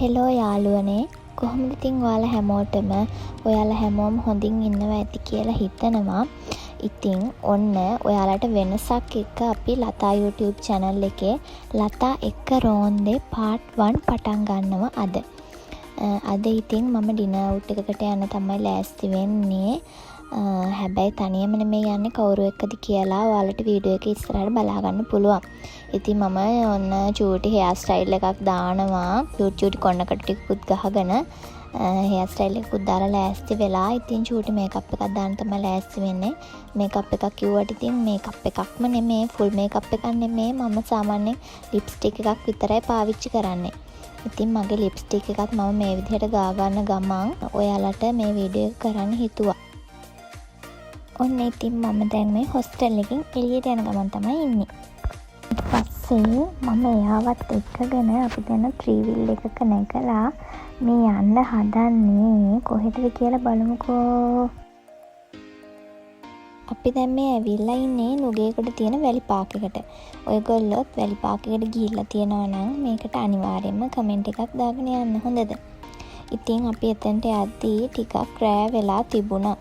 Hello යාළුවනේ කොහොමද ඉතින් ඔයාලා හැමෝටම ඔයාලා හැමෝම හොඳින් ඉන්නවා ඇති කියලා හිතනවා. ඉතින් ඔන්න ඔයාලට වෙනසක් එක්ක අපි ලතා YouTube channel එකේ ලතා එක්ක රෝන්දේ part 1 පටන් ගන්නවා අද. අද ඉතින් මම ඩිනර් අවුට් එකකට යන්න තමයි ලෑස්ති වෙන්නේ. හැබැයි තනියම නෙමෙයි යන්නේ කවුරු එක්කද කියලා ඔයාලට වීඩියෝ එක ඉස්සරහට බලා ගන්න පුළුවන්. ඉතින් මම ඔන්න චූටි හෙයාර් ස්ටයිල් එකක් දානවා. චූටි කොන්නකට ටිකකුත් ගහගෙන හෙයාර් ස්ටයිල් එකකුත් දාලා ලෑස්ති වෙලා. ඉතින් චූටි මේකප් එකක් දාන්න තමයි ලෑස්ති වෙන්නේ. මේකප් එකක් කිව්වට ඉතින් මේකප් එකක්ම නෙමෙයි, ෆුල් මේකප් එකක් නෙමෙයි. මම සාමාන්‍යයෙන් ලිප්ස්ටික් එකක් විතරයි පාවිච්චි කරන්නේ. ඉතින් මගේ ලිප්ස්ටික් එකත් මම මේ විදිහට ගා ගන්න ගමන් ඔයාලට මේ වීඩියෝ එක කරන්න හිතුවා. ඔන්න ඉතින් මම දැන් මේ හොස්ටල් එකෙන් එළියට යන ගමන් තමයි ඉන්නේ. ඊට පස්සේ මම එයාවත් එක්කගෙන අපි දැන් ත්‍රිවිල් එකක නැගලා මේ යන්න හදන්නේ කොහෙටද කියලා බලමුකෝ. අපි දැන් මේ ඇවිල්ලා ඉන්නේ නුගේගොඩ තියෙන වැලි පාක් එකට. ඔයගොල්ලොත් වැලි පාක් එකට ගිහිල්ලා තියෙනවා නම් මේකට අනිවාර්යයෙන්ම කමෙන්ට් එකක් දාගෙන යන්න හොඳද? ඉතින් අපි එතනට යද්දී ටිකක් රෑ වෙලා තිබුණා.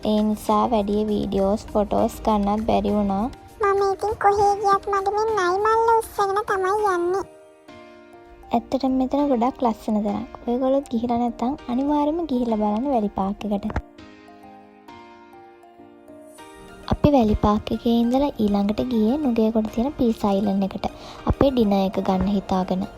ඒ නිසා වැඩි වීඩියෝස් ෆොටෝස් ගන්නත් බැරි වුණා. මම ඉතින් කොහේ ගියත් මට මේ නයි මල්ල උස්සගෙන තමයි යන්නේ. ඇත්තටම මෙතන ගොඩක් ලස්සන තැනක්. ඔයගොල්ලොත් ගිහිලා නැත්නම් අනිවාර්යයෙන්ම ගිහිල්ලා බලන්න වැලි පාක් එකට. අපි වැලි පාක් එකේ ඉඳලා ඊළඟට ගියේ නුගේගොඩ තියෙන පීස් අයිලන්ඩ් එකට. අපේ ඩිනර් එක ගන්න හිතාගෙන.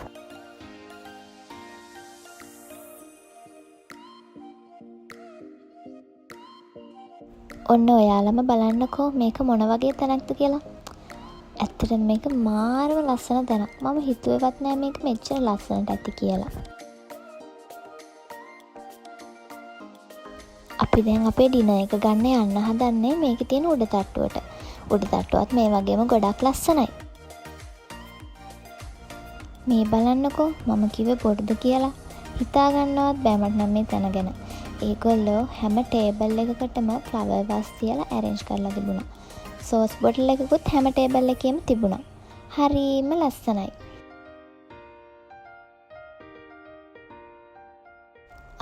ඔන්න ඔයාලම බලන්නකෝ මේක මොන වගේ තැනක්ද කියලා. ඇත්තටම මේක මාරම ලස්සන තැනක්. මම හිතුවේවත් නෑ මේක මෙච්චර ලස්සනට ඇති කියලා. අපි දැන් අපේ ඩිනර් එක ගන්න යන්න හදන්නේ මේකේ තියෙන උඩ තට්ටුවට. උඩ තට්ටුවත් මේ වගේම ගොඩක් ලස්සනයි. මේ බලන්නකෝ මම කිව්වේ බොරුද කියලා. හිතා ගන්නවත් බෑ මට නම් මේ තැන ගැන. ඒගොල්ලෝ හැම ටේබල් එකකටම ෆ්ලවර් වස් තියලා ඇරේන්ජ් කරලා තිබුණා. සෝස් බොටල් එකකුත් හැම ටේබල් එකේම තිබුණා. හරිම ලස්සනයි.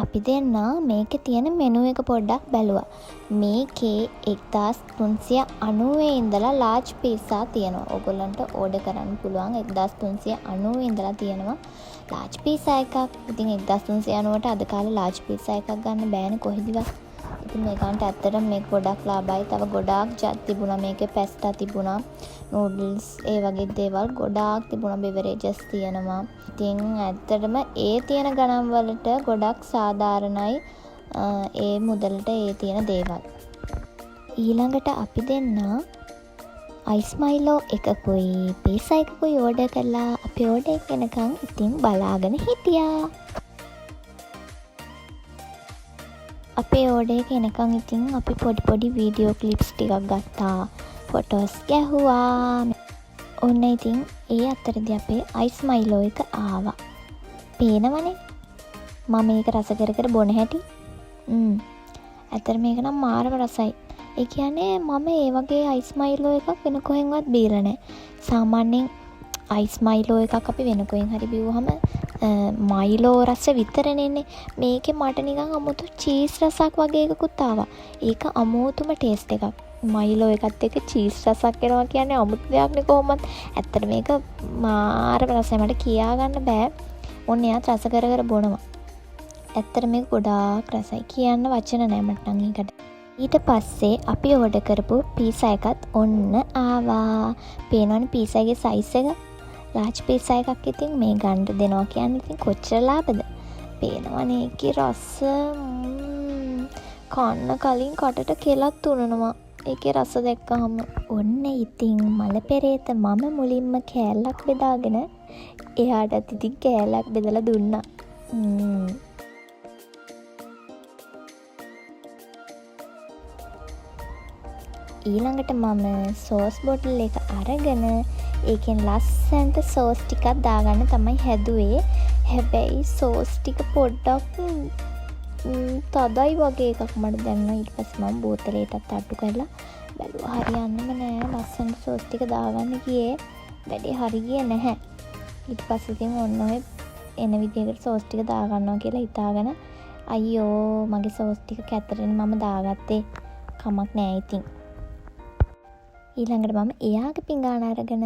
අපි දෙන්න මේකේ තියෙන මෙනු එක පොඩ්ඩක් බැලුවා. මේකේ 1390 ඉඳලා ලාර්ජ් පීසා තියෙනවා. ඕගොල්ලන්ට ඕඩර් කරන්න පුළුවන් 1390 ඉඳලා තියෙනවා. ලාර්ජ් පීසා එකක්. ඉතින් 1390ට අද කාලේ ලාර්ජ් පීසා එකක් ගන්න බෑනේ කොහෙදිවත්. ඉතින් මේකට ඇත්තටම මේක ගොඩක් ලාභයි. තව ගොඩාක් ජත් තිබුණා. මේකේ පැස්ටා තිබුණා. නූඩල්ස් ඒ වගේ දේවල් ගොඩාක් තිබුණා. බෙවරේජස් තියෙනවා. ඉතින් ඇත්තටම ඒ තියෙන ගණන් වලට ගොඩක් සාධාරණයි. ඒ මුදලට ඒ තියෙන දේවල්. ඊළඟට අපි දෙන්න අයිස් මයිලෝ එකකුයි පීසා එකකුයි ඕඩර් කළා. අපි ඕඩර් කරනකන් ඉතින් බලාගෙන හිටියා. අපේ ඕඩර් එක එනකන් ඉතින් අපි පොඩි වීඩියෝ ක්ලිප්ස් ටිකක් ගත්තා. ෆොටෝස් ගැහුවා. ඔන්න ඉතින් ඒ අතරදී අපේ අයිස් මයිලෝ එක ආවා. පේනවනේ මම මේක රස කර බොන හැටි. ඇත්තට මේක නම් මාරම රසයි. ඒ කියන්නේ මම ඒ වගේ අයිස් මයිලෝ එකක් වෙන කොහෙන්වත් බීලා නැහැ. සාමාන්‍යයෙන් අයිස් මයිලෝ එකක් අපි වෙන කොහෙන් හරි බිව්වහම මයිලෝ රස විතරනේ එන්නේ. මේකේ මට නිකන් අමුතු චීස් රසක් වගේ එකකුත් ආවා. ඒක අමුතුම ටේස්ට් එකක්. මයිලෝ එකත් එක්ක චීස් රසක් එනවා කියන්නේ අමුතු දෙයක් නේ කොහොමත්. ඇත්තට මේක මාරම රසයි. මට කියා ගන්න බෑ. ඔන්න එයාත් රස කර බොනවා. ඇත්තට මේක ගොඩාක් රසයි. කියන්න වචන නැහැ මට නම් ඒකට. ඊට පස්සේ අපි ඕඩර් කරපු පීසා එකත් ඔන්න ආවා. පේනවනේ පීසා එකේ සයිස් එක. ලාර්ජ් පීසා එකක් ඉතින් මේ ගන්න දෙනවා කියන්නේ ඉතින් කොච්චර ලාභද? පේනවනේ ඒකේ රස කන්න කලින් කටට කෙලක් තුනනවා. ඒකේ රස දැක්කහම ඔන්න ඉතින් මල පෙරේත මම මුලින්ම කෑල්ලක් බෙදාගෙන එයාටත් ඉතින් කෑල්ලක් බෙදලා දුන්නා. ඊළඟට මම සෝස් බොටල් එක අරගෙන ඒකෙන් ලස්සනට සෝස් ටිකක් දාගන්න තමයි හැදුවේ. හැබැයි සෝස් ටික පොඩ්ඩක් තදයි වගේ එකක් මට දැනුණා. ඊට පස්සේ මම බෝතලයටත් අඩු කරලා බැලුවා හරියන්නම නෑ. ලස්සනට සෝස් ටික දාගන්න ගියේ වැඩේ හරි ගියේ නැහැ. ඊට පස්සේ ඉතින් ඔන්න ඔය එන විදිහකට සෝස් ටික දාගන්නවා කියලා හිතාගෙන අයියෝ මගේ සෝස් ටික කැතරෙන් මම දාගත්තේ කමක් නෑ ඉතින්. ඊළඟට මම එයාගේ පිඟාන අරගෙන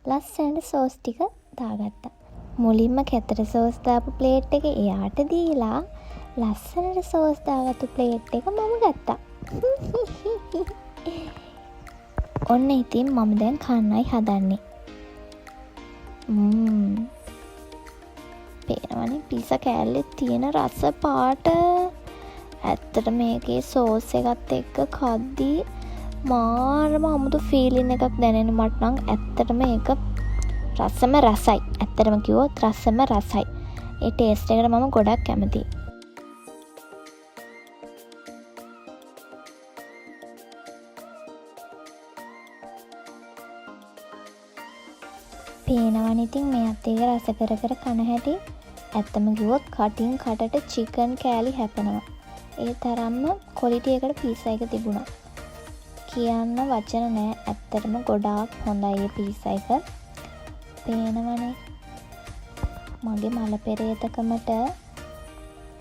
ලස්සනට සෝස් ටික දාගත්තා. මුලින්ම කැතර සෝස් දාපු ප්ලේට් එක එයාට දීලා ලස්සනට සෝස් දාගත්තු ප්ලේට් එක මම ගත්තා. ඔන්න ඉතින් මම දැන් කන්නයි හදන්නේ. පේනවනේ පිසා කෑල්ලේ තියෙන රස පාට. ඇත්තට මේකේ සෝස් එකත් එක්ක කද්දී මාරම අමුතු ෆීලින් එකක් දැනෙන මට නම් ඇත්තටම ඒක රසම රසයි. ඇත්තටම කිව්වොත් රසම රසයි. ඒ ටේස්ට් එකට මම ගොඩක් කැමතියි. පේනවනේ ඉතින් මේ අතේක රස කර කර කන හැටි. ඇත්තම කිව්වොත් කටින් කටට චිකන් කෑලි හැපෙනවා. ඒ තරම්ම ක්වොලිටි එකට පීසා එක තිබුණා. කියන්න වචන නෑ. ඇත්තටම ගොඩාක් හොඳයි මේ පීසා එක. පේනවනේ මගේ මල පෙරේතකමට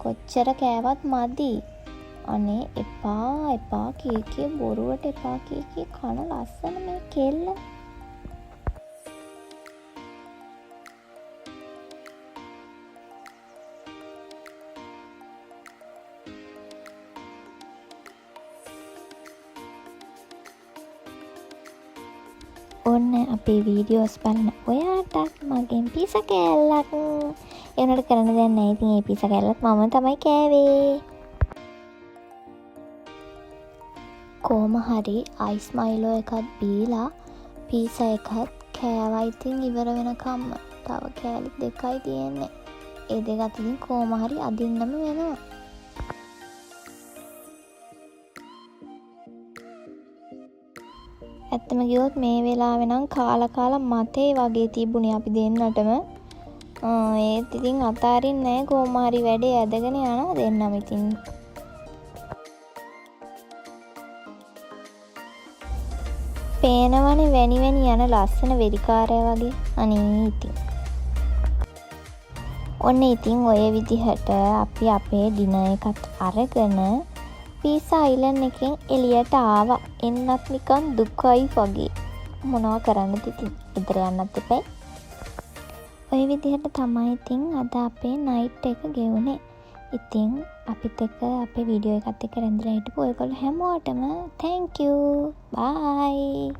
කොච්චර කෑවත් මදි. අනේ එපා කී බොරුවට එපා කී කන ලස්සන මේ කෙල්ල. ඔන්න අපේ වීඩියෝස් බලන ඔයාටත් මගෙන් පිසා කෑල්ලක් එනට කරන්න දෙයක් නැහැ. ඉතින් මේ පිසා කෑල්ලත් මම තමයි කෑවේ. කොහොම හරි අයිස් මයිලෝ එකක් බීලා පීසා එකත් කෑවා. ඉතින් ඉවර වෙනකම්ම තව කෑලි 2යි තියෙන්නේ. ඒ දෙකත් ඉතින් කොහොම හරි අදින්නම වෙනවා. ඇත්තම කිව්වොත් මේ වෙලාවේ නම් කාලා මතේ වගේ තිබුණේ අපි දෙන්නටම. ඒත් ඉතින් අතාරින්නේ නැහැ. කොහොම හරි වැඩේ ඇදගෙන යනවා දෙන්නම ඉතින්. පේනවනේ වැනි යන ලස්සන වෙරිකාරයා වගේ. අනේ ඉතින්. ඔන්න ඉතින් ඔය විදිහට අපි අපේ ඩිනර් එකත් අරගෙන පීසා අයිලන්ඩ් එකෙන් එළියට ආවා. එන්නත් නිකන් දුකයි වගේ. මොනවා කරන්නද ඉතින්. ඉදර යන්නත් එපා. ඔය විදිහට තමයි ඉතින් අද අපේ නයිට් එක ගෙවුනේ. ඉතින් අපිත් එක්ක අපේ වීඩියෝ එකත් එක්ක රැඳිලා හිටපු ඔයගොල්ලෝ හැමෝටම thank you. bye.